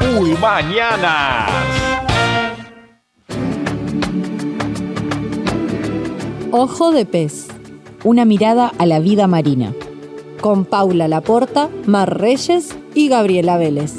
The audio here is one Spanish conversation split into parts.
Full Mañanas. Ojo de pez, una mirada a la vida marina, con Paula Laporta, Mar Reyes y Gabriela Vélez.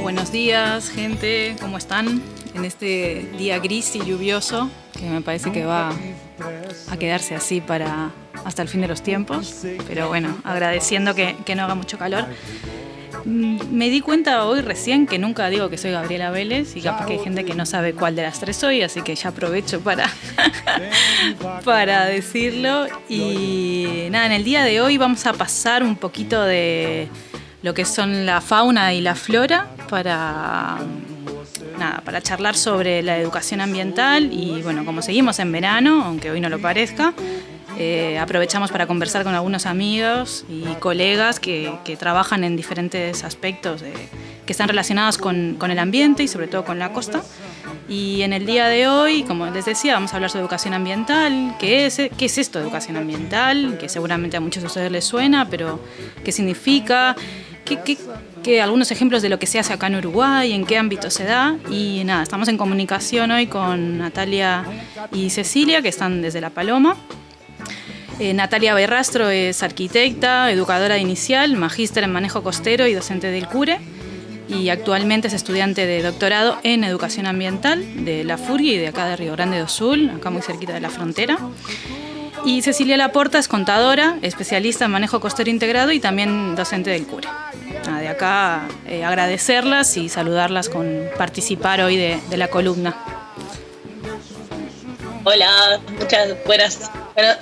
Buenos días, gente, ¿cómo están? En este día gris y lluvioso, que me parece que va a quedarse así hasta el fin de los tiempos, pero bueno, agradeciendo que no haga mucho calor. Me di cuenta hoy recién que nunca digo que soy Gabriela Vélez y capaz que hay gente que no sabe cuál de las tres soy, así que ya aprovecho para decirlo. Y nada, en el día de hoy vamos a pasar un poquito de lo que son la fauna y la flora para charlar sobre la educación ambiental. Y bueno, como seguimos en verano, aunque hoy no lo parezca, aprovechamos para conversar con algunos amigos y colegas que trabajan en diferentes aspectos que están relacionados con el ambiente y sobre todo con la costa. Y en el día de hoy, como les decía, vamos a hablar sobre educación ambiental. ¿Qué es esto de educación ambiental? Que seguramente a muchos de ustedes les suena, pero ¿qué significa? ¿Qué algunos ejemplos de lo que se hace acá en Uruguay? ¿En qué ámbito se da? Y nada, estamos en comunicación hoy con Natalia y Cecilia, que están desde La Paloma. Natalia Berrastro es arquitecta, educadora inicial, magíster en manejo costero y docente del CURE. Y actualmente es estudiante de doctorado en educación ambiental de la FURI y de acá de Río Grande do Sul, acá muy cerquita de la frontera. Y Cecilia Laporta es contadora, especialista en manejo costero integrado y también docente del CURE. De acá agradecerlas y saludarlas con participar hoy de la columna. Hola, muchas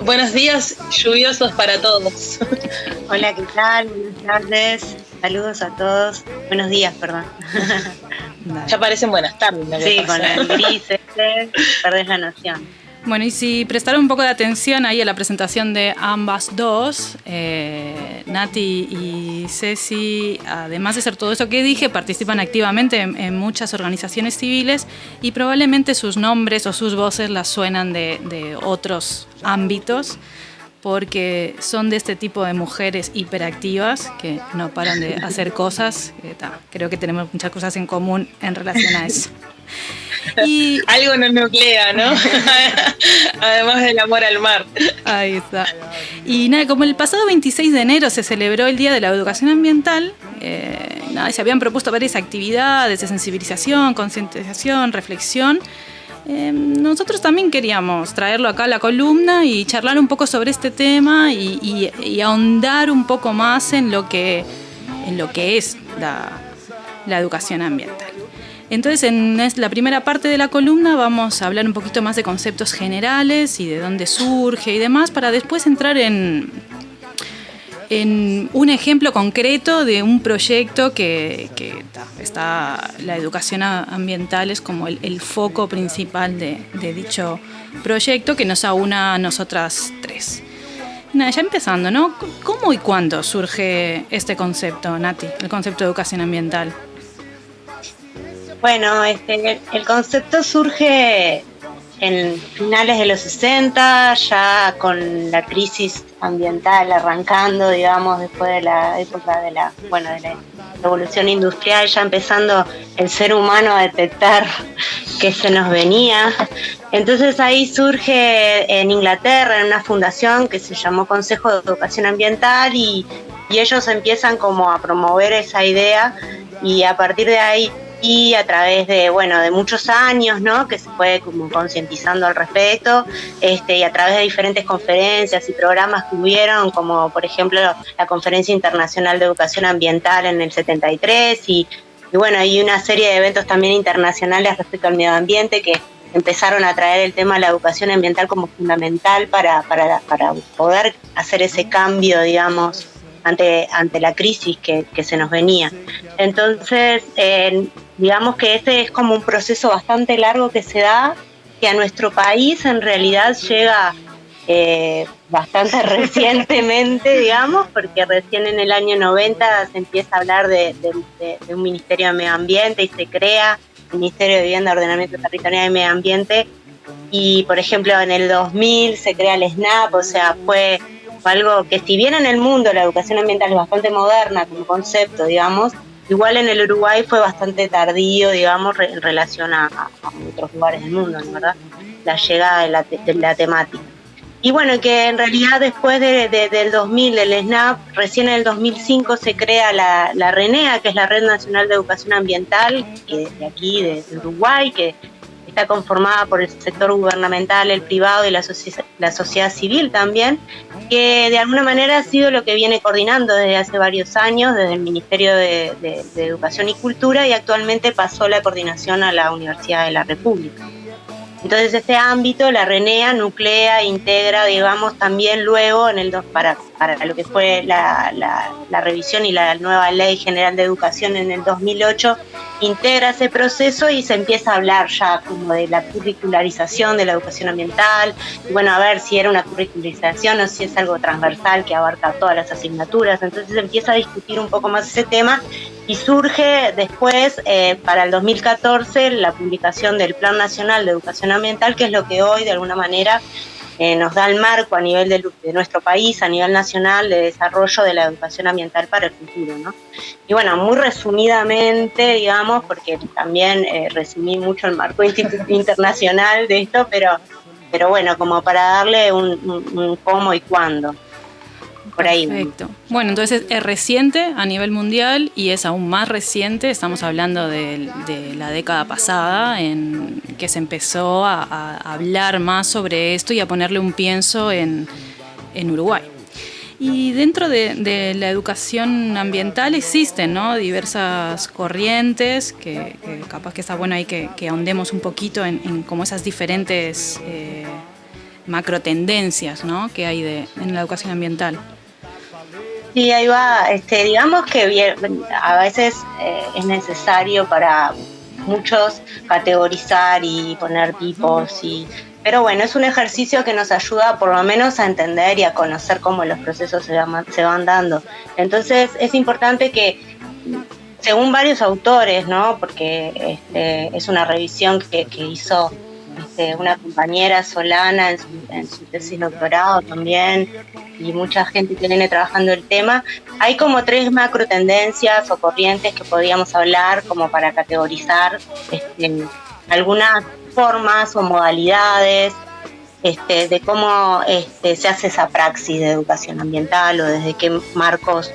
buenos días lluviosos para todos. Hola, ¿qué tal? Buenas tardes. Saludos a todos. Buenos días, perdón. Ya parecen buenas tardes. Sí, con el gris perdés la noción. Bueno, y si prestaron un poco de atención ahí a la presentación de ambas dos, Nati y Ceci, además de ser todo eso que dije, participan activamente en muchas organizaciones civiles y probablemente sus nombres o sus voces las suenan de otros ámbitos, porque son de este tipo de mujeres hiperactivas que no paran de hacer cosas. Creo que tenemos muchas cosas en común en relación a eso. Y algo nos nuclea, ¿no? Además del amor al mar. Ahí está. Y nada, como el pasado 26 de enero se celebró el Día de la Educación Ambiental, se habían propuesto varias actividades de sensibilización, concientización, reflexión. Nosotros también queríamos traerlo acá a la columna y charlar un poco sobre este tema y ahondar un poco más en lo que es la educación ambiental. Entonces, en la primera parte de la columna vamos a hablar un poquito más de conceptos generales y de dónde surge y demás, para después entrar en un ejemplo concreto de un proyecto que está, la educación ambiental es como el foco principal de dicho proyecto que nos aúna a nosotras tres. Nada, ya empezando, ¿no? ¿Cómo y cuándo surge este concepto, Nati, el concepto de educación ambiental? Bueno, el concepto surge en finales de los 60, ya con la crisis ambiental arrancando, digamos, después de la época de la revolución industrial, ya empezando el ser humano a detectar que se nos venía. Entonces ahí surge en Inglaterra, en una fundación que se llamó Consejo de Educación Ambiental, y ellos empiezan como a promover esa idea, y a partir de ahí, y a través de muchos años, ¿no?, que se fue como concientizando al respecto, y a través de diferentes conferencias y programas que hubieron, como por ejemplo la Conferencia Internacional de Educación Ambiental en el 73, y una serie de eventos también internacionales respecto al medio ambiente que empezaron a traer el tema de la educación ambiental como fundamental para poder hacer ese cambio, digamos, ante la crisis que se nos venía. Entonces, digamos que ese es como un proceso bastante largo que se da, que a nuestro país en realidad llega bastante recientemente, digamos, porque recién en el año 90 se empieza a hablar de un Ministerio de Medio Ambiente y se crea el Ministerio de Vivienda, Ordenamiento Territorial y Medio Ambiente. Y, por ejemplo, en el 2000 se crea el SNAP, o sea, fue algo que, si bien en el mundo la educación ambiental es bastante moderna como concepto, digamos, igual en el Uruguay fue bastante tardío, digamos, en relación a otros lugares del mundo, ¿no? ¿Verdad? La llegada de la temática. Y bueno, que en realidad después del 2000, del SNAP, recién en el 2005 se crea la RENEA, que es la Red Nacional de Educación Ambiental, de aquí, de Uruguay, que está conformada por el sector gubernamental, el privado y la sociedad civil también, que de alguna manera ha sido lo que viene coordinando desde hace varios años, desde el Ministerio de Educación y Cultura, y actualmente pasó la coordinación a la Universidad de la República. Entonces este ámbito, la RENEA, nuclea, integra, digamos, también luego para lo que fue la revisión y la nueva Ley General de Educación en el 2008, integra ese proceso y se empieza a hablar ya como de la curricularización de la educación ambiental, y bueno, a ver si era una curricularización o si es algo transversal que abarca todas las asignaturas. Entonces se empieza a discutir un poco más ese tema y surge después, para el 2014, la publicación del Plan Nacional de Educación Ambiental, que es lo que hoy de alguna manera nos da el marco a nivel de nuestro país, a nivel nacional, de desarrollo de la educación ambiental para el futuro, ¿no? Y bueno, muy resumidamente, digamos, porque también resumí mucho el marco internacional de esto, pero bueno, como para darle un cómo y cuándo. Por ahí. Perfecto. Bueno, entonces es reciente a nivel mundial y es aún más reciente, estamos hablando de la década pasada, en que se empezó a hablar más sobre esto y a ponerle un pienso en Uruguay. Y dentro de la educación ambiental existen, ¿no?, diversas corrientes que capaz que está bueno ahí que ahondemos un poquito en como esas diferentes macro tendencias, ¿no?, que hay en la educación ambiental. Sí, ahí va. Digamos que a veces es necesario para muchos categorizar y poner tipos, pero bueno, es un ejercicio que nos ayuda por lo menos a entender y a conocer cómo los procesos se van dando. Entonces es importante que, según varios autores, ¿no?, porque es una revisión que hizo una compañera, Solana, en su tesis doctorado también, y mucha gente que viene trabajando el tema, hay como 3 macro tendencias o corrientes que podríamos hablar como para categorizar algunas formas o modalidades de cómo se hace esa praxis de educación ambiental o desde qué marcos,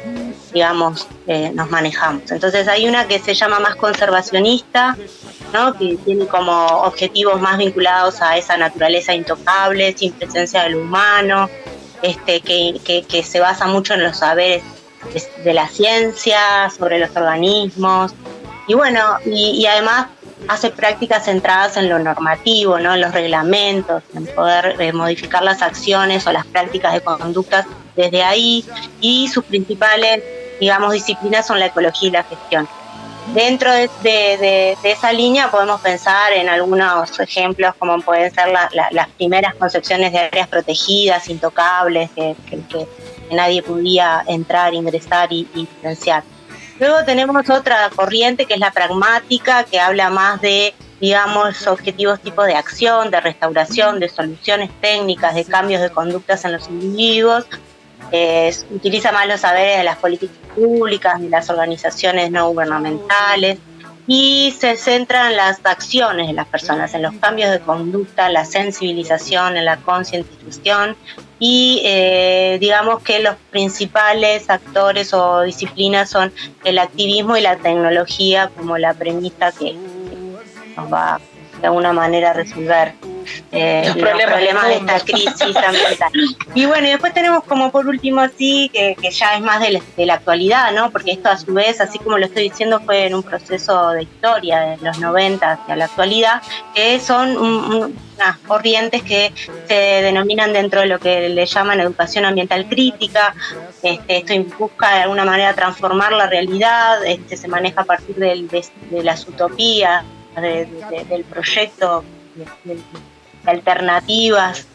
digamos, nos manejamos. Entonces hay una que se llama más conservacionista, ¿no?, que tiene como objetivos más vinculados a esa naturaleza intocable, sin presencia del humano, que se basa mucho en los saberes de la ciencia, sobre los organismos, y bueno, y además hace prácticas centradas en lo normativo, ¿no?, en los reglamentos, en poder modificar las acciones o las prácticas de conductas desde ahí, y sus principales, digamos, disciplinas son la ecología y la gestión. Dentro de esa línea podemos pensar en algunos ejemplos como pueden ser las primeras concepciones de áreas protegidas, intocables, que nadie podía entrar, ingresar y vivenciar. Luego tenemos otra corriente que es la pragmática, que habla más de, digamos, objetivos tipo de acción, de restauración, de soluciones técnicas, de cambios de conductas en los individuos. Utiliza más los saberes de las políticas públicas, de las organizaciones no gubernamentales, y se centra en las acciones de las personas, en los cambios de conducta, la sensibilización, en la concientización, y digamos que los principales actores o disciplinas son el activismo y la tecnología como la premisa que nos va de alguna manera a resolver los problemas de esta crisis ambiental. Y bueno, y después tenemos como por último así, que ya es más de la actualidad, ¿no?, porque esto a su vez, así como lo estoy diciendo, fue en un proceso de historia de los 90 hacia la actualidad, que son unas corrientes que se denominan dentro de lo que le llaman educación ambiental crítica. Esto busca de alguna manera transformar la realidad, se maneja a partir de las utopías, del proyecto de alternativas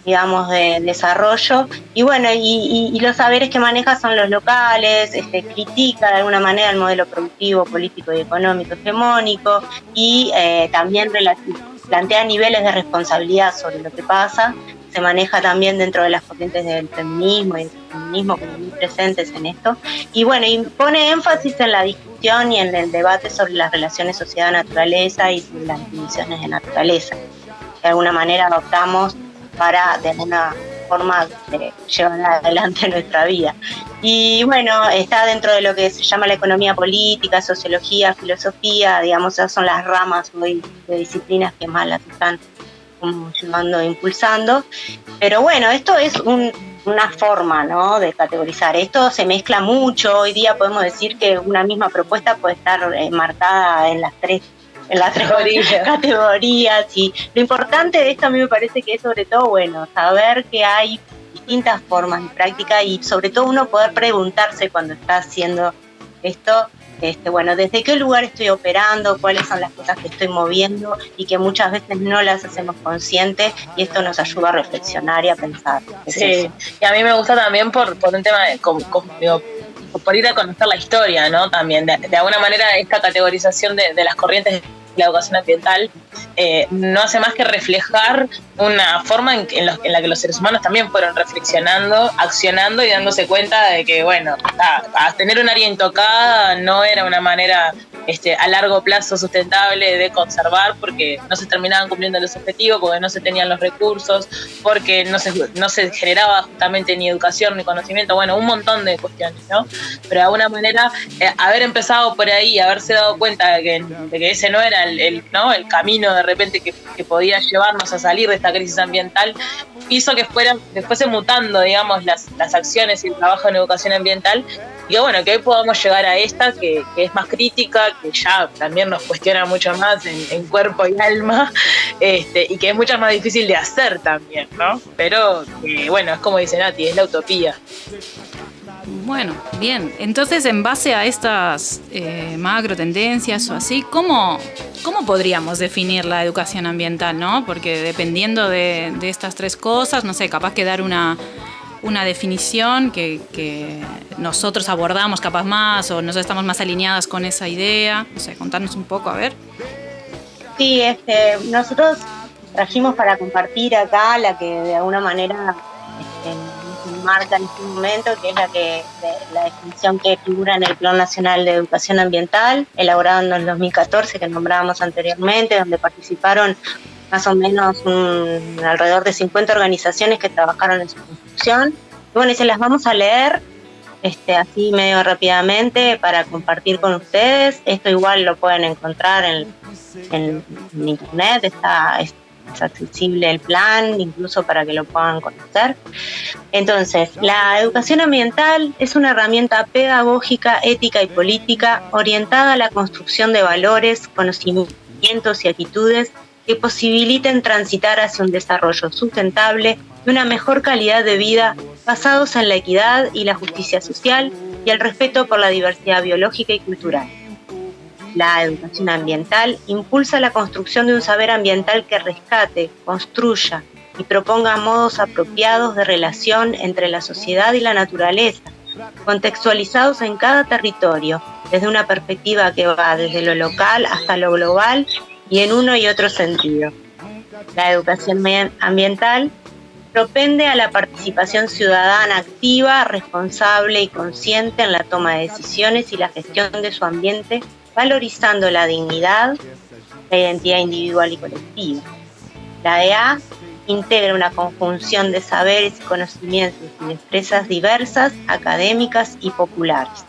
digamos, de desarrollo. Y bueno, y los saberes que maneja son los locales, critica de alguna manera el modelo productivo, político y económico hegemónico, y también plantea niveles de responsabilidad sobre lo que pasa. Se maneja también dentro de las corrientes del feminismo y del feminismo como muy presentes en esto. Y bueno, y pone énfasis en la discusión y en el debate sobre las relaciones sociedad-naturaleza y sobre las divisiones de naturaleza. De alguna manera adoptamos para de alguna forma llevar adelante nuestra vida. Y bueno, está dentro de lo que se llama la economía política, sociología, filosofía, digamos, esas son las ramas hoy de disciplinas que más las están como llevando e impulsando. Pero bueno, esto es una forma, ¿no?, de categorizar. Esto se mezcla mucho. Hoy día podemos decir que una misma propuesta puede estar marcada en las tres categorías. Y lo importante de esto a mí me parece que es sobre todo, bueno, saber que hay distintas formas de práctica y sobre todo uno poder preguntarse cuando está haciendo esto, bueno, desde qué lugar estoy operando, cuáles son las cosas que estoy moviendo y que muchas veces no las hacemos conscientes, y esto nos ayuda a reflexionar y a pensar. Sí, y a mí me gusta también por un tema de por ir a conocer la historia, ¿no? También, de alguna manera, esta categorización de las corrientes de la educación ambiental no hace más que reflejar una forma en la que los seres humanos también fueron reflexionando, accionando y dándose cuenta de que, bueno, a tener un área intocada no era una manera a largo plazo sustentable de conservar, porque no se terminaban cumpliendo los objetivos, porque no se tenían los recursos, porque no se generaba justamente ni educación ni conocimiento, bueno, un montón de cuestiones, ¿no? Pero de alguna manera haber empezado por ahí, haberse dado cuenta de que ese no era el camino de repente que podía llevarnos a salir de esta crisis ambiental, hizo que fuese mutando, digamos, las acciones y el trabajo en educación ambiental, y que bueno, que hoy podamos llegar a esta que es más crítica, que ya también nos cuestiona mucho más en cuerpo y alma, y que es mucho más difícil de hacer también, ¿no? Pero bueno, es como dice Nati, es la utopía. Bueno, bien. Entonces, en base a estas macro tendencias o así, ¿cómo podríamos definir la educación ambiental, no? Porque dependiendo de estas tres cosas, no sé, capaz que dar una definición que nosotros abordamos capaz más, o nosotros estamos más alineadas con esa idea. No sé, contarnos un poco, a ver. Sí, nosotros trajimos para compartir acá la que de alguna manera marca en este momento, que es la definición que figura en el Plan Nacional de Educación Ambiental, elaborado en el 2014, que nombrábamos anteriormente, donde participaron más o menos alrededor de 50 organizaciones que trabajaron en su construcción. Y bueno, y se las vamos a leer así medio rápidamente para compartir con ustedes. Esto igual lo pueden encontrar en internet, es accesible el plan, incluso para que lo puedan conocer. Entonces, la educación ambiental es una herramienta pedagógica, ética y política orientada a la construcción de valores, conocimientos y actitudes que posibiliten transitar hacia un desarrollo sustentable y una mejor calidad de vida basados en la equidad y la justicia social y el respeto por la diversidad biológica y cultural. La educación ambiental impulsa la construcción de un saber ambiental que rescate, construya y proponga modos apropiados de relación entre la sociedad y la naturaleza, contextualizados en cada territorio, desde una perspectiva que va desde lo local hasta lo global y en uno y otro sentido. La educación ambiental propende a la participación ciudadana activa, responsable y consciente en la toma de decisiones y la gestión de su ambiente, valorizando la dignidad, la identidad individual y colectiva. La EA integra una conjunción de saberes y conocimientos y destrezas diversas, académicas y populares.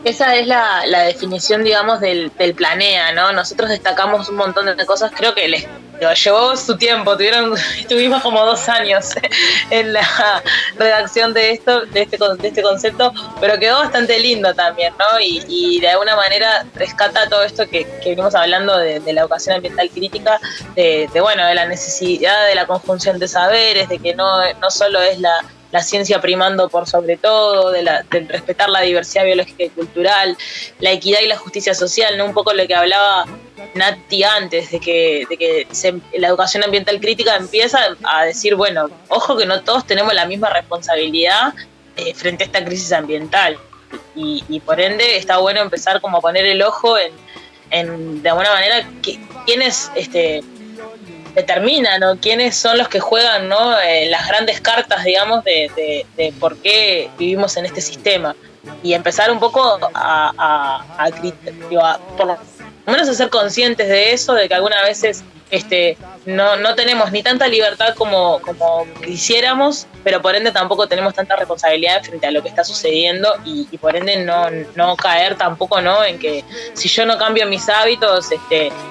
Esa es la definición, digamos, del Planea, ¿no? Nosotros destacamos un montón de cosas, creo que llevó su tiempo, estuvimos como 2 años en la redacción de este concepto, pero quedó bastante lindo también, ¿no? Y de alguna manera rescata todo esto que venimos hablando de la educación ambiental crítica, de la necesidad de la conjunción de saberes, de que no solo es la ciencia primando por sobre todo, de respetar la diversidad biológica y cultural, la equidad y la justicia social, ¿no? Un poco lo que hablaba Nati antes, de que la educación ambiental crítica empieza a decir, bueno, ojo que no todos tenemos la misma responsabilidad frente a esta crisis ambiental, y por ende está bueno empezar como a poner el ojo en de alguna manera quiénes determinan, ¿no? Quiénes son los que juegan, ¿no? Las grandes cartas, digamos, de por qué vivimos en este sistema, y empezar un poco a por lo menos a ser conscientes de eso, de que algunas veces no tenemos ni tanta libertad como quisiéramos, pero por ende tampoco tenemos tanta responsabilidad frente a lo que está sucediendo, y por ende no caer tampoco, ¿no? En que si yo no cambio mis hábitos,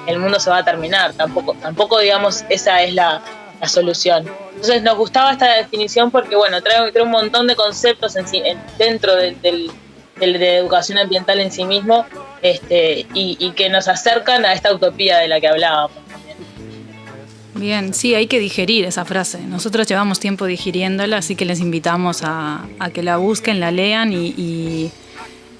el mundo se va a terminar. Tampoco digamos, esa es la solución. Entonces nos gustaba esta definición porque, bueno, trae un montón de conceptos dentro de educación ambiental en sí mismo, y que nos acercan a esta utopía de la que hablábamos. Bien, sí, hay que digerir esa frase. Nosotros llevamos tiempo digiriéndola, así que les invitamos a que la busquen, la lean y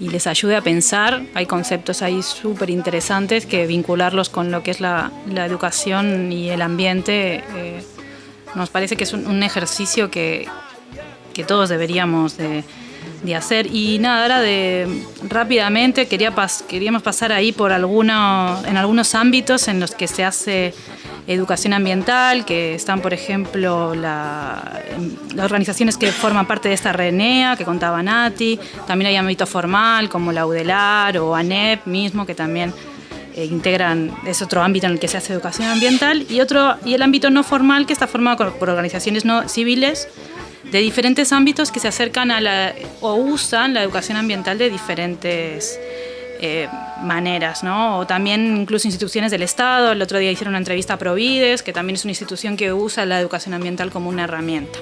les ayude a pensar. Hay conceptos ahí súper interesantes que vincularlos con lo que es la educación y el ambiente. Nos parece que es un ejercicio que todos deberíamos de hacer. Y nada, ahora rápidamente queríamos pasar ahí por en algunos ámbitos en los que se hace educación ambiental, que están, por ejemplo, las organizaciones que forman parte de esta RENEA, que contaba Nati. También hay ámbito formal, como la UDELAR o ANEP mismo, que también es otro ámbito en el que se hace educación ambiental. Y el ámbito no formal, que está formado por organizaciones no civiles de diferentes ámbitos que se acercan o usan la educación ambiental de diferentes maneras, ¿no? O también incluso instituciones del Estado. El otro día hicieron una entrevista a Provides, que también es una institución que usa la educación ambiental como una herramienta.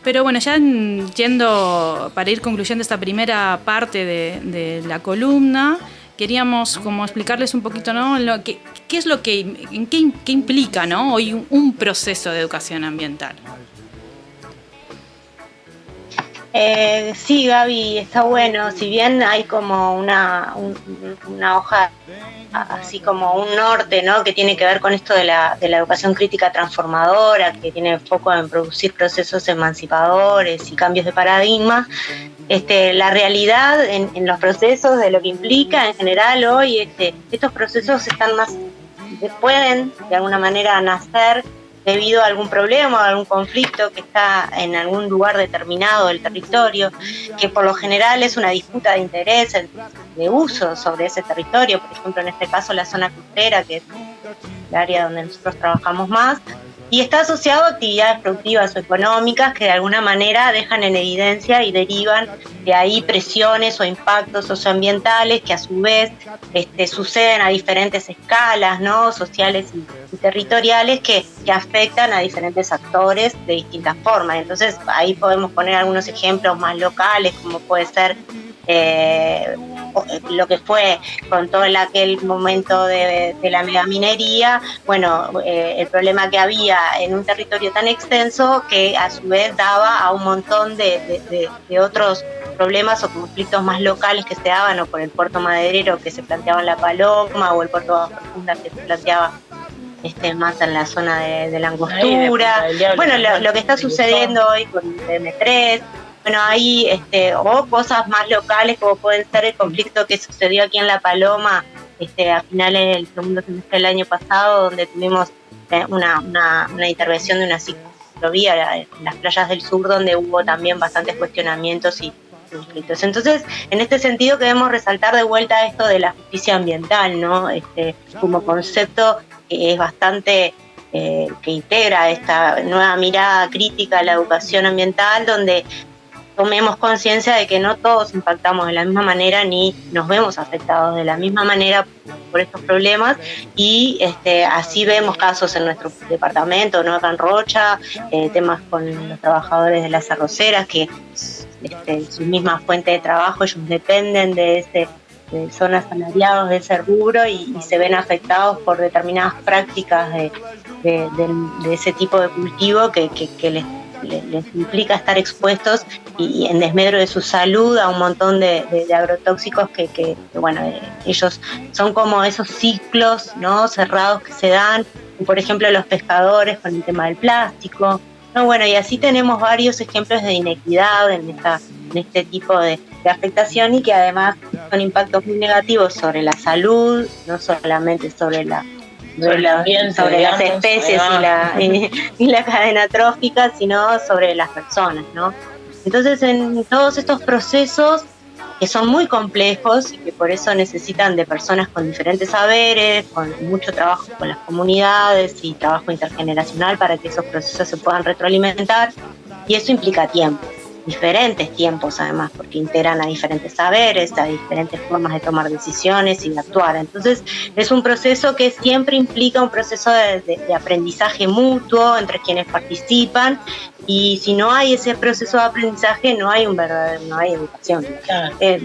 Pero bueno, ya para ir concluyendo esta primera parte de la columna, queríamos como explicarles un poquito, ¿no? ¿Qué implica, ¿no? Hoy un proceso de educación ambiental? Sí, Gaby, está bueno. Si bien hay como una hoja, así como un norte, ¿no? Que tiene que ver con esto de la educación crítica transformadora, que tiene foco en producir procesos emancipadores y cambios de paradigma. La realidad en los procesos, de lo que implica en general hoy, estos procesos pueden de alguna manera nacer debido a algún problema o algún conflicto que está en algún lugar determinado del territorio, que por lo general es una disputa de interés, de uso sobre ese territorio. Por ejemplo, en este caso la zona costera, que es el área donde nosotros trabajamos más, y está asociado a actividades productivas o económicas que de alguna manera dejan en evidencia y derivan de ahí presiones o impactos socioambientales que a su vez suceden a diferentes escalas, ¿no? Sociales y territoriales que afectan a diferentes actores de distintas formas. Entonces ahí podemos poner algunos ejemplos más locales, como puede ser lo que fue con todo aquel momento de la megaminería, bueno, el problema que había en un territorio tan extenso que a su vez daba a un montón de otros problemas o conflictos más locales que se daban, o por el puerto maderero que se planteaba en La Paloma, o el puerto de Aguas Profundas que se planteaba más en la zona de la Angostura. Bueno, lo que está sucediendo hoy con M3. Bueno, hay o cosas más locales como pueden ser el conflicto que sucedió aquí en La Paloma a finales del segundo semestre del año pasado, donde tuvimos una intervención de una ciclovía en las playas del sur, donde hubo también bastantes cuestionamientos y conflictos. Entonces, en este sentido queremos resaltar de vuelta esto de la justicia ambiental, ¿no? Como concepto que es bastante que integra esta nueva mirada crítica a la educación ambiental, donde tomemos conciencia de que no todos impactamos de la misma manera ni nos vemos afectados de la misma manera por estos problemas, y así vemos casos en nuestro departamento, ¿no? Acá en Rocha, temas con los trabajadores de las arroceras, que su misma fuente de trabajo, ellos dependen de son asalariados de ese rubro y se ven afectados por determinadas prácticas de ese tipo de cultivo que les les implica estar expuestos y en desmedro de su salud a un montón de agrotóxicos que bueno, ellos son como esos ciclos, ¿no?, cerrados que se dan, por ejemplo, los pescadores con el tema del plástico, ¿no? Bueno, y así tenemos varios ejemplos de inequidad en este tipo de afectación, y que además son impactos muy negativos sobre la salud, no solamente sobre el ambiente, sobre las especies y la cadena trófica, sino sobre las personas, ¿no? Entonces, en todos estos procesos que son muy complejos y que por eso necesitan de personas con diferentes saberes, con mucho trabajo con las comunidades y trabajo intergeneracional para que esos procesos se puedan retroalimentar, y eso implica tiempo. Diferentes tiempos además, porque integran a diferentes saberes, a diferentes formas de tomar decisiones y de actuar. Entonces es un proceso que siempre implica un proceso de aprendizaje mutuo entre quienes participan, y si no hay ese proceso de aprendizaje no hay educación.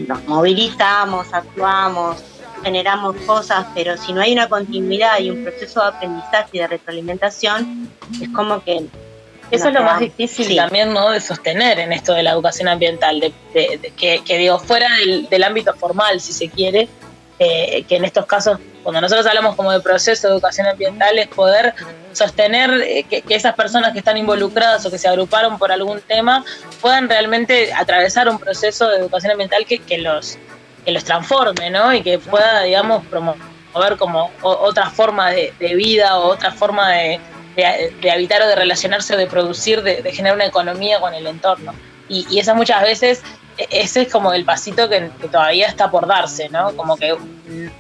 Nos movilizamos, actuamos, generamos cosas, pero si no hay una continuidad y un proceso de aprendizaje y de retroalimentación, es como que eso es lo más difícil también, ¿no?, de sostener en esto de la educación ambiental, que digo, fuera del ámbito formal, si se quiere, que en estos casos, cuando nosotros hablamos como de proceso de educación ambiental, es poder sostener que esas personas que están involucradas o que se agruparon por algún tema puedan realmente atravesar un proceso de educación ambiental que los transforme, ¿no?, y que pueda, digamos, promover como otra forma de vida o otra forma de habitar o de relacionarse o de producir, de generar una economía con el entorno. Y eso muchas veces, ese es como el pasito que todavía está por darse, ¿no? Como que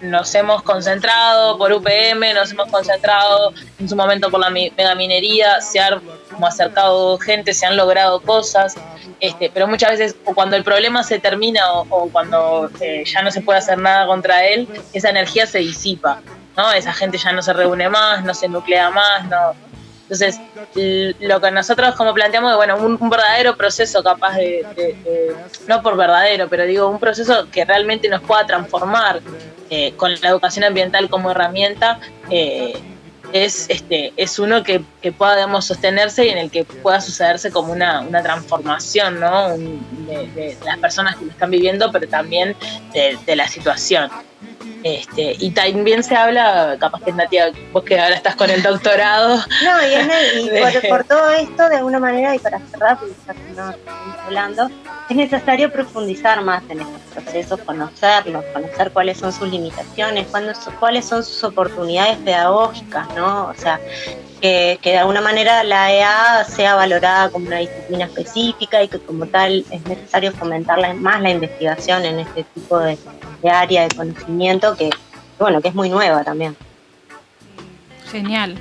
nos hemos concentrado por UPM, nos hemos concentrado en su momento por la megaminería, se ha como acercado gente, se han logrado cosas, pero muchas veces cuando el problema se termina o cuando ya no se puede hacer nada contra él, esa energía se disipa, ¿no? Esa gente ya no se reúne más, no se nuclea más, no. Entonces, lo que nosotros como planteamos, bueno, un verdadero proceso capaz no por verdadero, pero digo, un proceso que realmente nos pueda transformar con la educación ambiental como herramienta, es uno que pueda, digamos, sostenerse y en el que pueda sucederse como una transformación, ¿no?, de las personas que lo están viviendo, pero también de la situación. Y también se habla, capaz que Nati, vos que ahora estás con el doctorado. No, por todo esto, de alguna manera, y para cerrar, porque ya que no estamos hablando, es necesario profundizar más en estos procesos, conocerlos, conocer cuáles son sus limitaciones, cuáles son sus oportunidades pedagógicas, ¿no? O sea, que de alguna manera la EA sea valorada como una disciplina específica y que como tal es necesario fomentar más la investigación en este tipo de área de conocimiento que es muy nueva también. Genial.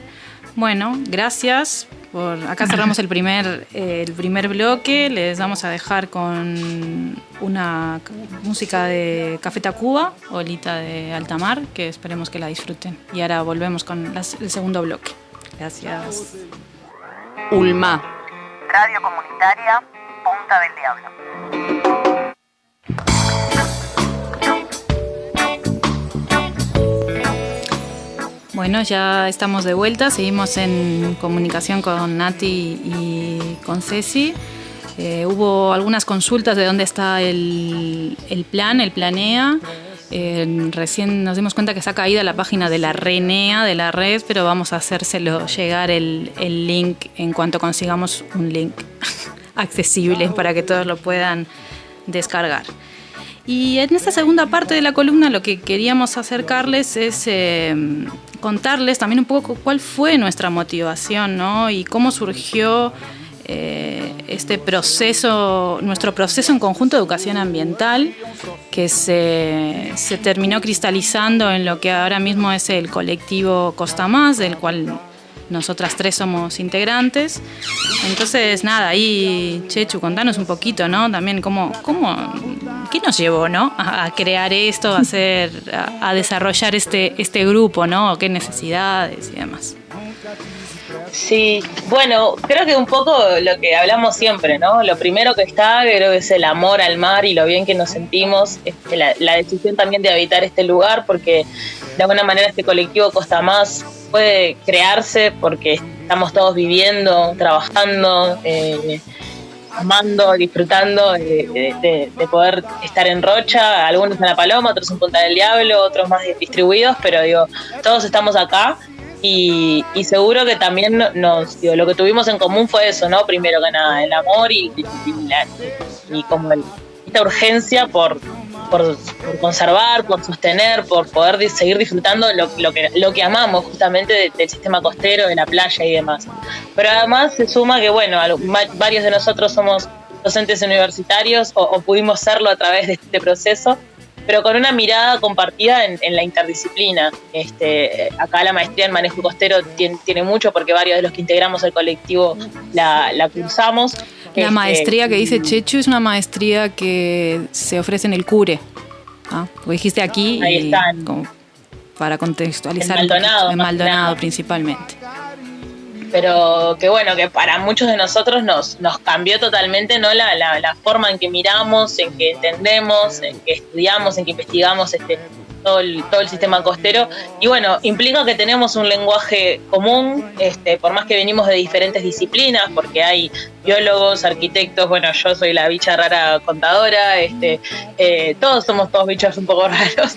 Bueno, gracias. Acá cerramos el primer bloque. Les vamos a dejar con una música de Café Tacuba, Olita de Altamar, que esperemos que la disfruten. Y ahora volvemos con el segundo bloque. Gracias. Ulma. Radio Comunitaria Punta del Diablo. Bueno, ya estamos de vuelta, seguimos en comunicación con Nati y con Ceci. Hubo algunas consultas de dónde está el Planea. Recién nos dimos cuenta que está caída la página de la RENEA, de la red, pero vamos a hacérselo llegar el link en cuanto consigamos un link accesible para que todos lo puedan descargar. Y en esta segunda parte de la columna lo que queríamos acercarles es contarles también un poco cuál fue nuestra motivación, ¿no? Y cómo surgió nuestro proceso en conjunto de educación ambiental, que se terminó cristalizando en lo que ahora mismo es el colectivo Costa Más, del cual nosotras tres somos integrantes. Entonces, nada, ahí, Chechu, contanos un poquito, ¿no? También ¿qué nos llevó, ¿no? a crear esto, a desarrollar este grupo, ¿no? ¿Qué necesidades y demás? Sí, bueno, creo que un poco lo que hablamos siempre, ¿no? Lo primero que está, creo que es el amor al mar y lo bien que nos sentimos, la decisión también de habitar este lugar, porque de alguna manera este colectivo Costa Más puede crearse porque estamos todos viviendo, trabajando, amando, disfrutando de poder estar en Rocha, algunos en La Paloma, otros en Punta del Diablo, otros más distribuidos, pero digo, todos estamos acá y seguro que también lo que tuvimos en común fue eso, ¿no? Primero que nada, el amor y como esta urgencia por conservar, por sostener, por poder seguir disfrutando lo que amamos justamente del sistema costero, de la playa y demás. Pero además se suma que, bueno, varios de nosotros somos docentes universitarios o pudimos serlo a través de este proceso, pero con una mirada compartida en la interdisciplina. Acá la maestría en manejo costero tiene mucho, porque varios de los que integramos el colectivo la cursamos. La maestría que dice Chechu es una maestría que se ofrece en el CURE. Lo dijiste aquí. Ahí están. Como para contextualizar. En Maldonado principalmente. Pero que bueno, que para muchos de nosotros nos cambió totalmente, ¿no? La forma en que miramos, en que entendemos, en que estudiamos, en que investigamos todo el sistema costero. Y bueno, implica que tenemos un lenguaje común, por más que venimos de diferentes disciplinas, porque hay biólogos, arquitectos, bueno, yo soy la bicha rara contadora, todos somos todos bichos un poco raros,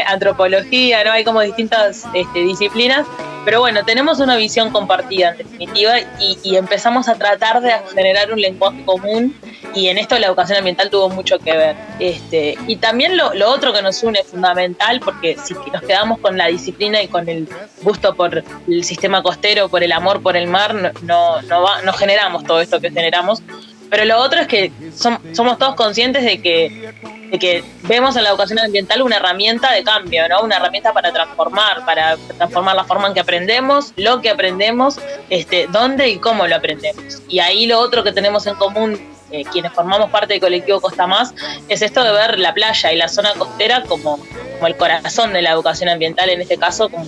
antropología, ¿no? Hay como distintas disciplinas. Pero bueno, tenemos una visión compartida en definitiva y empezamos a tratar de generar un lenguaje común, y en esto la educación ambiental tuvo mucho que ver. Y también lo otro que nos une fundamental, porque si nos quedamos con la disciplina y con el gusto por el sistema costero, por el amor por el mar, no generamos todo esto que generamos. Pero lo otro es que somos todos conscientes de que vemos en la educación ambiental una herramienta de cambio, ¿no? Una herramienta para transformar la forma en que aprendemos, lo que aprendemos, dónde y cómo lo aprendemos. Y ahí lo otro que tenemos en común, quienes formamos parte del colectivo Costa Más, es esto de ver la playa y la zona costera como el corazón de la educación ambiental, en este caso como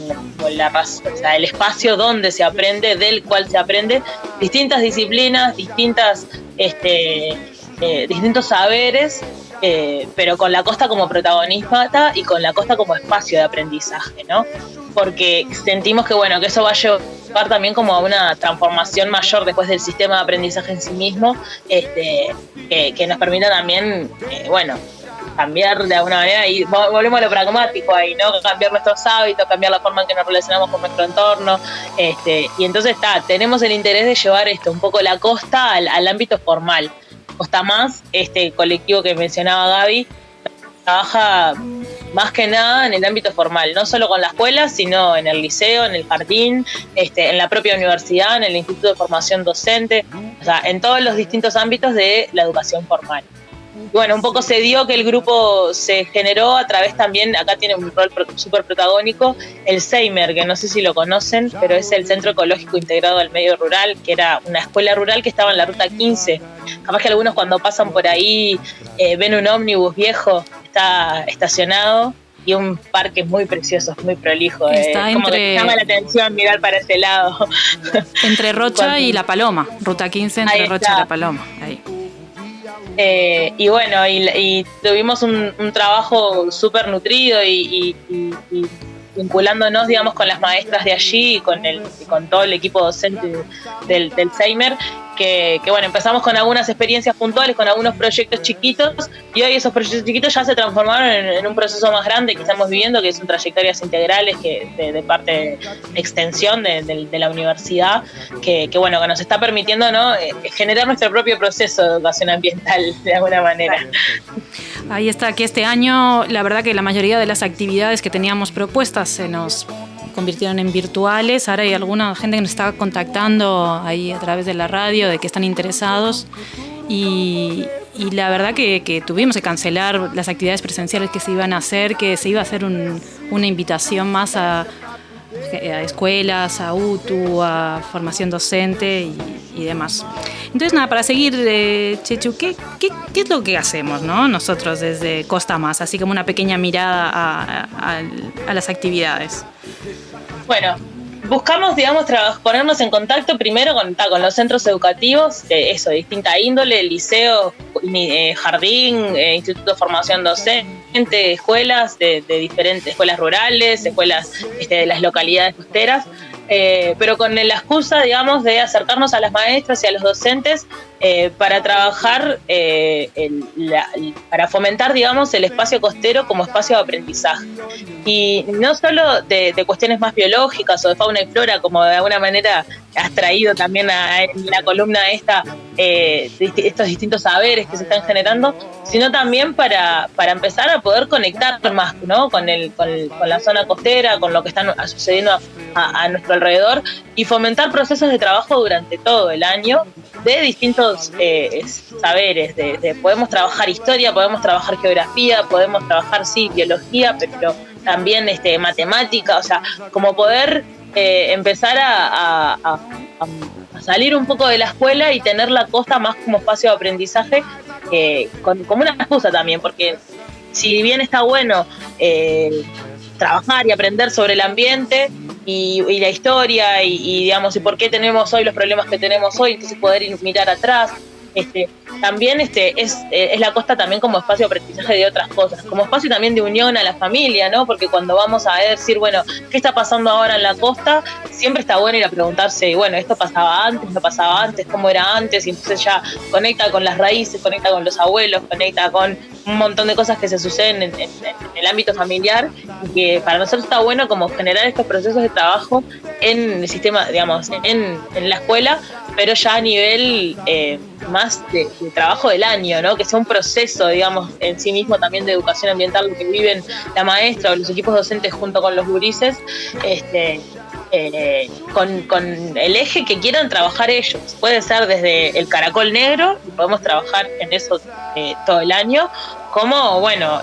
el espacio donde se aprende, del cual se aprende distintas disciplinas, distintos saberes, pero con la costa como protagonista y con la costa como espacio de aprendizaje, ¿no? Porque sentimos que que eso va a llevar también como a una transformación mayor después del sistema de aprendizaje en sí mismo, que nos permita también, cambiar de alguna manera, y volvemos a lo pragmático ahí, ¿no? Cambiar nuestros hábitos, cambiar la forma en que nos relacionamos con nuestro entorno, y entonces tenemos el interés de llevar un poco la costa al ámbito formal. Costa Más, este colectivo que mencionaba Gaby, trabaja más que nada en el ámbito formal, no solo con la escuela, sino en el liceo, en el jardín, en la propia universidad, en el Instituto de Formación Docente, o sea, en todos los distintos ámbitos de la educación formal. Bueno, un poco se dio que el grupo se generó a través también, acá tiene un rol súper protagónico, el CEIMER, que no sé si lo conocen, pero es el Centro Ecológico Integrado al Medio Rural, que era una escuela rural que estaba en la Ruta 15. Capaz que algunos cuando pasan por ahí ven un ómnibus viejo, está estacionado, y un parque muy precioso, muy prolijo. Está como que llama la atención mirar para ese lado. Entre Rocha y La Paloma, Ruta 15 entre Rocha y La Paloma, ahí. Y bueno, y tuvimos un trabajo súper nutrido y vinculándonos, digamos, con las maestras de allí y con todo el equipo docente del CEIMER, que bueno, empezamos con algunas experiencias puntuales, con algunos proyectos chiquitos, y hoy esos proyectos chiquitos ya se transformaron en un proceso más grande que estamos viviendo, que son trayectorias integrales de parte de extensión de la universidad, que bueno, que nos está permitiendo, ¿no?, generar nuestro propio proceso de educación ambiental de alguna manera. Ahí está, que este año la verdad que la mayoría de las actividades que teníamos propuestas se nos convirtieron en virtuales. Ahora hay alguna gente que nos está contactando ahí a través de la radio de que están interesados, y la verdad que tuvimos que cancelar las actividades presenciales que se iban a hacer, que se iba a hacer una invitación más a escuelas, a UTU, a formación docente y demás. Entonces nada, para seguir, Chechu, ¿qué es lo que hacemos, ¿no?, nosotros desde Costa Más, así como una pequeña mirada a las actividades? Bueno, buscamos, digamos, ponernos en contacto primero con los centros educativos, de distinta índole, liceo, jardín, instituto de formación docente, escuelas de diferentes, escuelas rurales, escuelas de las localidades costeras, pero con la excusa, digamos, de acercarnos a las maestras y a los docentes para trabajar, para fomentar, digamos, el espacio costero como espacio de aprendizaje. Y no solo de cuestiones más biológicas o de fauna y flora, como de alguna manera has traído también en la columna esta, estos distintos saberes que se están generando, sino también para empezar a poder conectar más, ¿no? con la zona costera, con lo que está sucediendo a nuestro alrededor, y fomentar procesos de trabajo durante todo el año de distintos saberes. Podemos trabajar historia, podemos trabajar geografía, podemos trabajar, sí, biología, pero también matemática, o sea, como poder empezar a salir un poco de la escuela y tener la costa más como espacio de aprendizaje, como una excusa también, porque si bien está bueno trabajar y aprender sobre el ambiente y la historia y digamos, y por qué tenemos hoy los problemas que tenemos hoy, entonces poder mirar atrás, también es la costa también como espacio de aprendizaje de otras cosas, como espacio también de unión a la familia, ¿no? Porque cuando vamos a decir, bueno, ¿qué está pasando ahora en la costa? Siempre está bueno ir a preguntarse, bueno, ¿esto pasaba antes? ¿No pasaba antes? ¿Cómo era antes? Y entonces ya conecta con las raíces, conecta con los abuelos, conecta con un montón de cosas que se suceden en el ámbito familiar, y que para nosotros está bueno como generar estos procesos de trabajo en el sistema, digamos, en la escuela, pero ya a nivel más de trabajo del año, ¿no? Que sea un proceso, digamos, en sí mismo también de educación ambiental, lo que viven la maestra o los equipos docentes junto con los gurises, con el eje que quieran trabajar ellos. Puede ser desde el caracol negro, y podemos trabajar en eso todo el año, como, bueno,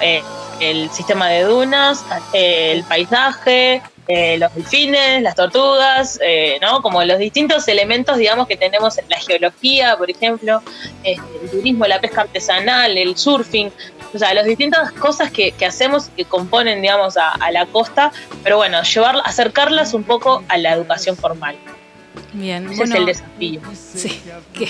el sistema de dunas, el paisaje, los delfines, las tortugas, ¿no? Como los distintos elementos, digamos, que tenemos en la geología, por ejemplo, el turismo, la pesca artesanal, el surfing, o sea, las distintas cosas que hacemos que componen, digamos, a la costa, pero bueno, acercarlas un poco a la educación formal. Bien, ese es el desafío. Sí, que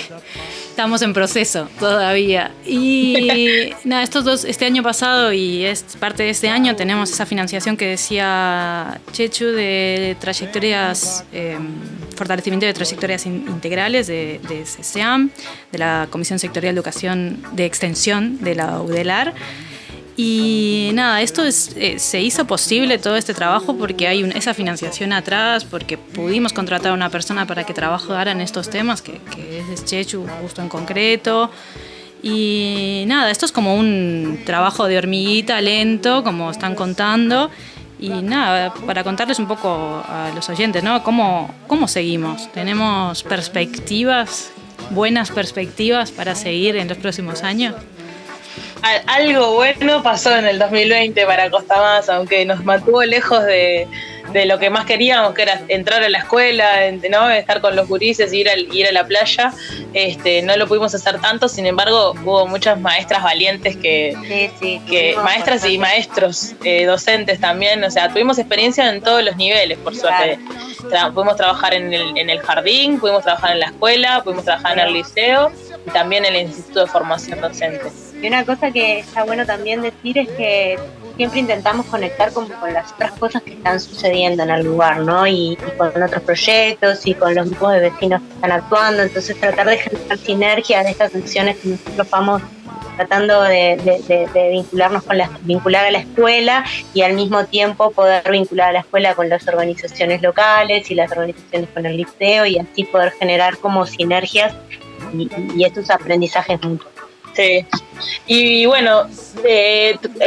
estamos en proceso todavía. Y nada, este año pasado y es parte de este año, tenemos esa financiación que decía Chechu de trayectorias, fortalecimiento de trayectorias integrales de CSEAM, de la Comisión Sectorial de Educación de Extensión de la UDELAR. Y nada, esto se hizo posible todo este trabajo porque hay esa financiación atrás, porque pudimos contratar a una persona para que trabajara en estos temas, que es Chechu justo en concreto. Y nada, esto es como un trabajo de hormiguita lento, como están contando. Y nada, para contarles un poco a los oyentes, ¿no? ¿Cómo seguimos? ¿Tenemos perspectivas, buenas perspectivas para seguir en los próximos años? Algo bueno pasó en el 2020 para Costa Más, aunque nos mantuvo lejos de lo que más queríamos, que era entrar a la escuela, ¿no? Estar con los gurises, ir a la playa. No lo pudimos hacer tanto, sin embargo, hubo muchas maestras valientes que maestras y maestros docentes también, o sea, tuvimos experiencia en todos los niveles, por suerte. Pudimos trabajar en el jardín, pudimos trabajar en la escuela, pudimos trabajar en el liceo y también en el Instituto de Formación Docente. Y una cosa que está bueno también decir es que siempre intentamos conectar con las otras cosas que están sucediendo en el lugar, ¿no? Y con otros proyectos y con los grupos de vecinos que están actuando. Entonces tratar de generar sinergias de estas acciones que nosotros vamos tratando de vincular a la escuela, y al mismo tiempo poder vincular a la escuela con las organizaciones locales y las organizaciones con el liceo, y así poder generar como sinergias y estos aprendizajes mutuos. Sí. Y bueno,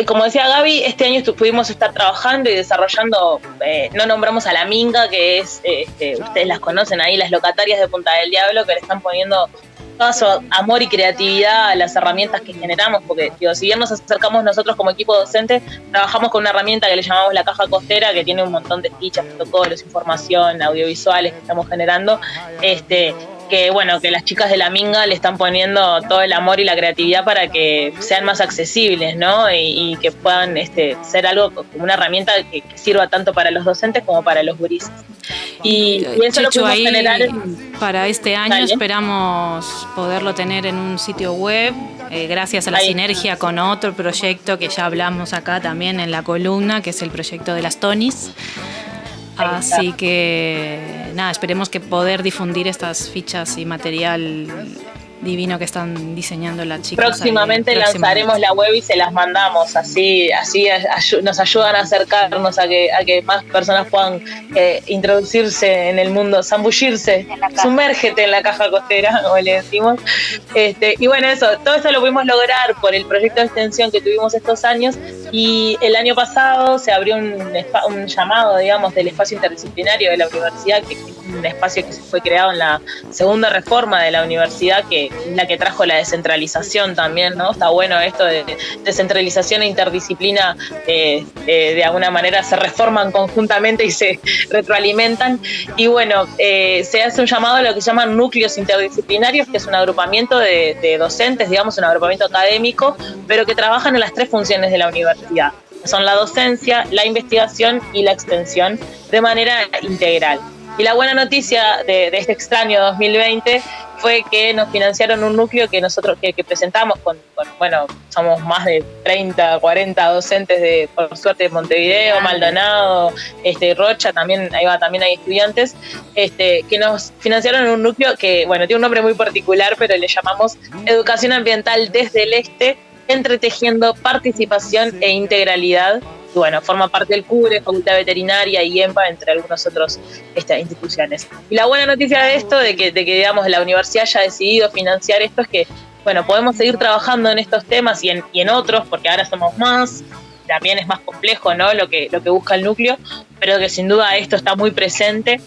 como decía Gaby, este año pudimos estar trabajando y desarrollando, no nombramos a la Minga, que es, ustedes las conocen ahí, las locatarias de Punta del Diablo, que le están poniendo todo su amor y creatividad a las herramientas que generamos, porque si bien nos acercamos nosotros como equipo docente, trabajamos con una herramienta que le llamamos la caja costera, que tiene un montón de fichas, protocolos, información, audiovisuales que estamos generando, que bueno, que las chicas de la Minga le están poniendo todo el amor y la creatividad para que sean más accesibles, ¿no? Y que puedan ser algo como una herramienta que sirva tanto para los docentes como para los gurises. Y eso lo podemos generar para este año. Esperamos poderlo tener en un sitio web, gracias a la sinergia con otro proyecto que ya hablamos acá también en la columna, que es el proyecto de las Tonis. Así que nada, esperemos que poder difundir estas fichas y material divino que están diseñando las chicas. Próximamente lanzaremos la web y se las mandamos, así nos ayudan a acercarnos a que más personas puedan introducirse en el mundo, zambullirse, sumérgete en la caja costera, como le decimos. Y bueno, todo eso lo pudimos lograr por el proyecto de extensión que tuvimos estos años, y el año pasado se abrió un llamado, digamos, del espacio interdisciplinario de la universidad, que es un espacio que se fue creado en la segunda reforma de la universidad, que es la que trajo la descentralización también, ¿no? Está bueno esto de descentralización e interdisciplina, de alguna manera se reforman conjuntamente y se retroalimentan. Y bueno, se hace un llamado a lo que se llaman núcleos interdisciplinarios, que es un agrupamiento de docentes, digamos, un agrupamiento académico, pero que trabajan en las 3 funciones de la universidad. Son la docencia, la investigación y la extensión de manera integral. Y la buena noticia de este extraño 2020 fue que nos financiaron un núcleo que nosotros que presentamos bueno, somos más de 30, 40 docentes por suerte, de Montevideo, Maldonado, Rocha, también hay estudiantes, que nos financiaron un núcleo que, bueno, tiene un nombre muy particular, pero le llamamos Educación Ambiental desde el Este, entretejiendo participación e integralidad. Y bueno, forma parte del CUBRE, Facultad Veterinaria y EMPA, entre algunas otras instituciones. Y la buena noticia de esto, de que digamos la universidad haya decidido financiar esto, es que bueno, podemos seguir trabajando en estos temas y en otros, porque ahora somos más, también es más complejo, ¿no? Lo que busca el núcleo, pero que sin duda esto está muy presente.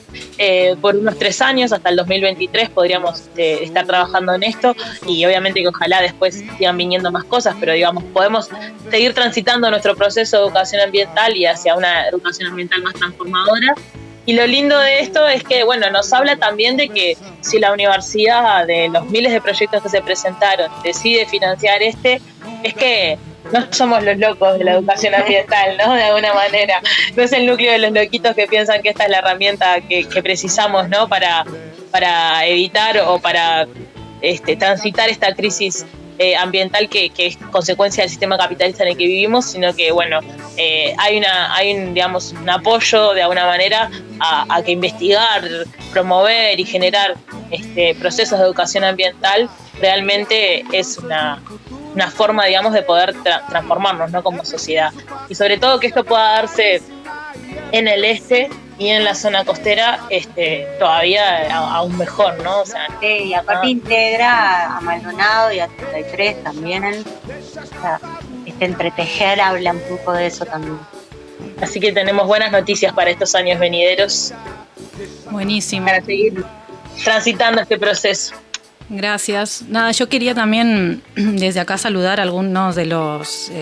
Por unos 3 años, hasta el 2023, podríamos estar trabajando en esto, y obviamente que ojalá después sigan viniendo más cosas, pero digamos, podemos seguir transitando nuestro proceso de educación ambiental y hacia una educación ambiental más transformadora. Y lo lindo de esto es que, bueno, nos habla también de que si la universidad, de los miles de proyectos que se presentaron, decide financiar es que no somos los locos de la educación ambiental, ¿no? De alguna manera. No es el núcleo de los loquitos que piensan que esta es la herramienta que precisamos, ¿no? Para evitar o para transitar esta crisis ambiental que es consecuencia del sistema capitalista en el que vivimos, sino que, bueno, hay un apoyo de alguna manera a que investigar, promover y generar procesos de educación ambiental realmente es una forma, digamos, de poder transformarnos, ¿no? Como sociedad. Y sobre todo que esto pueda darse en el este y en la zona costera, todavía aún mejor, ¿no? O sea, y aparte integra a Maldonado y a 33 también. O sea, entretejer habla un poco de eso también. Así que tenemos buenas noticias para estos años venideros. Buenísimo. Para seguir transitando este proceso. Gracias. Nada, yo quería también desde acá saludar a algunos de los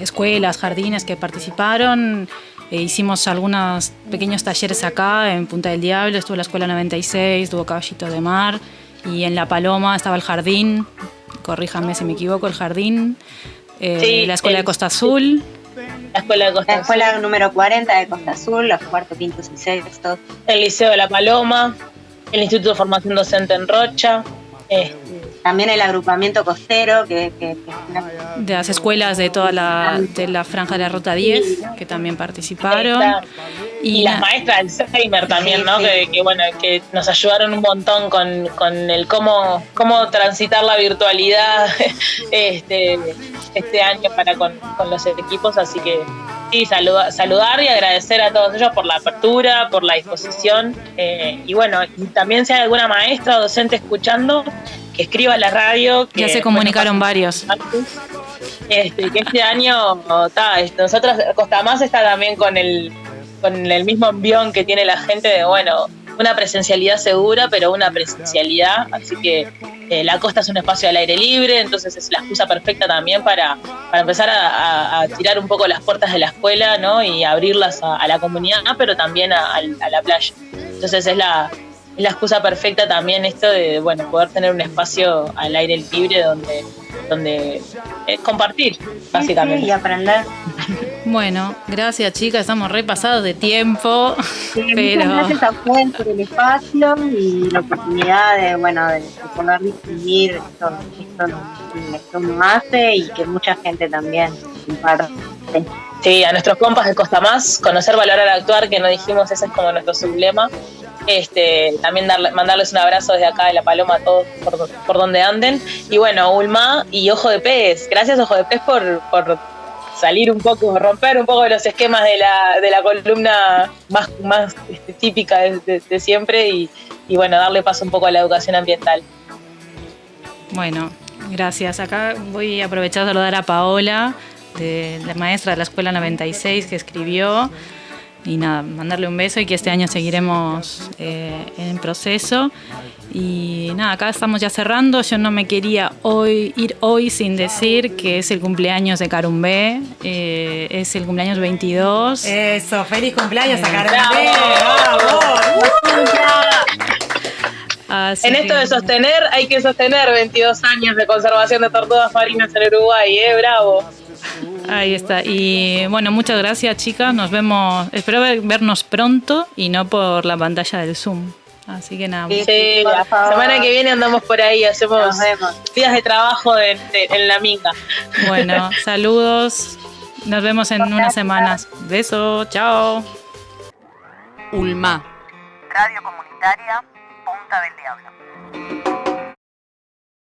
escuelas, jardines que participaron. Hicimos algunos pequeños talleres acá en Punta del Diablo, estuvo la Escuela 96, estuvo Caballito de Mar, y en La Paloma estaba el jardín, corríjanme si me equivoco, el jardín, sí, la Escuela de Costa Azul. La escuela número 40 de Costa Azul, los cuartos, quintos y sextos. El Liceo de La Paloma, el Instituto de Formación Docente en Rocha. También el agrupamiento costero, que de las escuelas de toda de la franja de la Ruta 10, que también participaron. Y las maestras del Seimer también, ¿no? Sí. Que nos ayudaron un montón con el cómo transitar la virtualidad este año con los equipos. Así que sí, saludar y agradecer a todos ellos por la apertura, por la disposición. Y bueno, y también si hay alguna maestra o docente escuchando, que escriba a la radio. Ya se comunicaron varios. Que este año, nosotros, Costa Más está también con el mismo envión que tiene la gente de, bueno, una presencialidad segura, pero una presencialidad, así que la costa es un espacio al aire libre, entonces es la excusa perfecta también para empezar a tirar un poco las puertas de la escuela, ¿no? Y abrirlas a la comunidad, pero también a la playa. Entonces es la excusa perfecta también esto de, bueno, poder tener un espacio al aire libre donde compartir, básicamente. Sí, y aprender. Bueno, gracias, chicas, estamos repasados de tiempo. Sí, pero muchas gracias a ustedes por el espacio y la oportunidad de poder difundir esto nos hace y que mucha gente también comparte. Sí, a nuestros compas de Costa Más, conocer, valorar, actuar, que no dijimos, ese es como nuestro sublema. También mandarles un abrazo desde acá de La Paloma a todos por donde anden. Y bueno, Ulma y Ojo de Pez. Gracias, Ojo de Pez, por salir un poco, romper un poco de los esquemas de la columna más típica de siempre y bueno, darle paso un poco a la educación ambiental. Bueno, gracias. Acá voy a aprovechar de saludar a Paola, la maestra de la Escuela 96, que escribió. Y nada, mandarle un beso y que este año seguiremos en proceso. Y nada, acá estamos ya cerrando. Yo no me quería ir hoy sin decir que es el cumpleaños de Carumbé. Es el cumpleaños 22. Eso, feliz cumpleaños a Carumbé. En esto de sostener, hay que sostener 22 años de conservación de tortugas marinas en Uruguay, bravo. Ahí está. Y bueno, muchas gracias, chicas. Nos vemos. Espero vernos pronto y no por la pantalla del Zoom. Así que nada. Sí, la semana que viene andamos por ahí, hacemos días de trabajo en la minga. Bueno, saludos. Nos vemos en unas semanas. Beso, chao. Ulma. Radio Comunitaria Punta del Diablo.